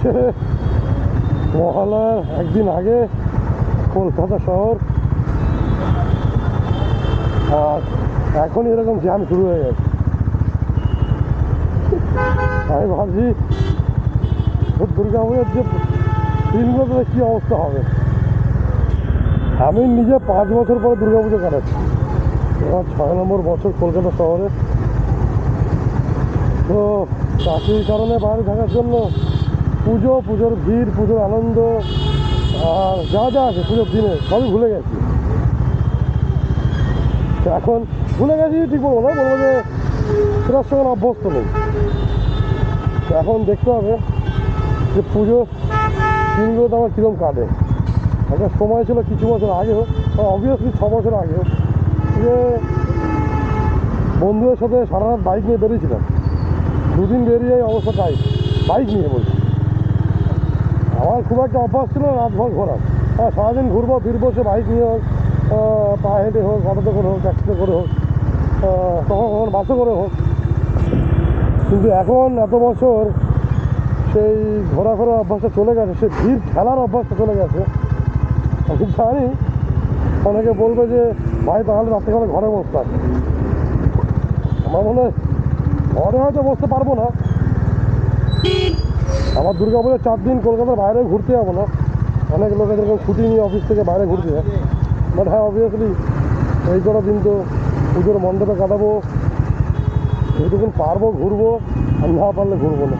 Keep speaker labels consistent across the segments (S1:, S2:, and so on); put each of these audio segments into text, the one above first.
S1: হচ্ছে মহালয়ার একদিন আগে কলকাতা শহর, আর এখনই এরকম জ্যাম শুরু হয়ে গেছে। আমি ভাবছি দুর্গা পুজোর যে দিনগুলোতে কী অবস্থা হবে। আমি নিজে 5 বছর পরে দুর্গা পুজো কাটাচ্ছি, আমার 6 নম্বর বছর কলকাতা শহরে। তো চাকরির কারণে বাইরে থাকার জন্য পুজোর ভিড়, পুজোর আনন্দ আর যা যা আছে পুজোর দিনে সবই ভুলে গেছি। এখন ভুলে গেছি ঠিক বলবো না, বলবো যে সেটার সঙ্গে অভ্যস্ত নেই। এখন দেখতে হবে যে পুজোর দিনগুলোতে আমার কীরকম কাটে। একটা সময় ছিল কিছু বছর আগেও, অবভিয়াসলি 6 বছর আগেও, যে বন্ধুদের সাথে সারা রাত বাইক নিয়ে বেরিয়েছিলাম। 2 দিন বেরিয়ে অবস্থা টাইট, বাইক নিয়ে বলছি। আমার খুব একটা অভ্যাস ছিল রাতভর ঘোরার। হ্যাঁ, সারাদিন ঘুরবো ফিরবো, সে বাইক নিয়ে হোক, পা হেঁটে হোক, অটোতে করে হোক, ট্যাক্সিতে করে হোক, কখন বাসে করে হোক। কিন্তু এখন এত বছর সেই ঘোরাফেরার অভ্যাসটা চলে গেছে, সে ভিড় ঠেলার অভ্যাসটা চলে গেছে। আমি জানি অনেকে বলবে যে ভাই তাহলে রাত্রেবেলা ঘরে বসতাম। আমার মনে হয় ঘরে হয়তো বসতে পারবো না, আমার দুর্গা পুজোর 4 দিন কলকাতার বাইরে ঘুরতে যাবো না। অনেক লোকে যেরকম ছুটি নিয়ে অফিস থেকে বাইরে ঘুরতে যায়, বাট হ্যাঁ অবভিয়াসলি এই কটা দিন তো পুজোর মণ্ডপে কাটাবো। যেটুকুন পারবো ঘুরবো, আর না পারলে ঘুরবো না,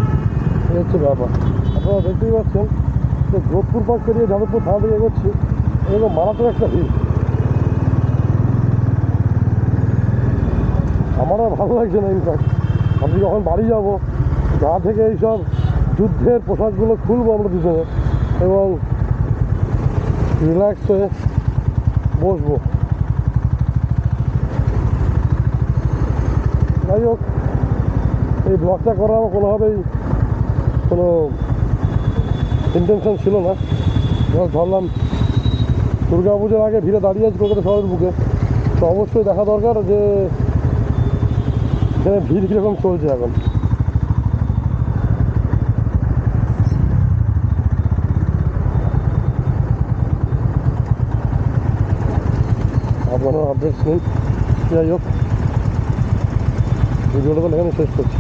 S1: এই হচ্ছে ব্যাপার। আপনারা দেখতেই পাচ্ছেন যে যোধপুর পার্ক পেরিয়ে যাদবপুর থানা থেকে এগোচ্ছি, এরকম মারাত্মক একটা ভিড়। আমার আর ভালো লাগছে না। ইনফ্যাক্ট আমি যখন বাড়ি যাবো, গা থেকে এইসব যুদ্ধের পোশাকগুলো খুলবো আমরা দুজনে, এবং রিল্যাক্স হয়ে বসবো। যাই হোক, এই ব্লগটা করা আমার কোনোভাবেই কোনো ইন্টেনশন ছিল না। ধরলাম দুর্গা পুজোর আগে ভিড়ে দাঁড়িয়ে আছি কলকাতা শহরের বুকে, তো অবশ্যই দেখা দরকার যে এখানে ভিড় কীরকম চলছে এখন। আপনারা আপডেটস নিন। যাই হোক, ভিডিওটা তো এখানে শেষ করছি।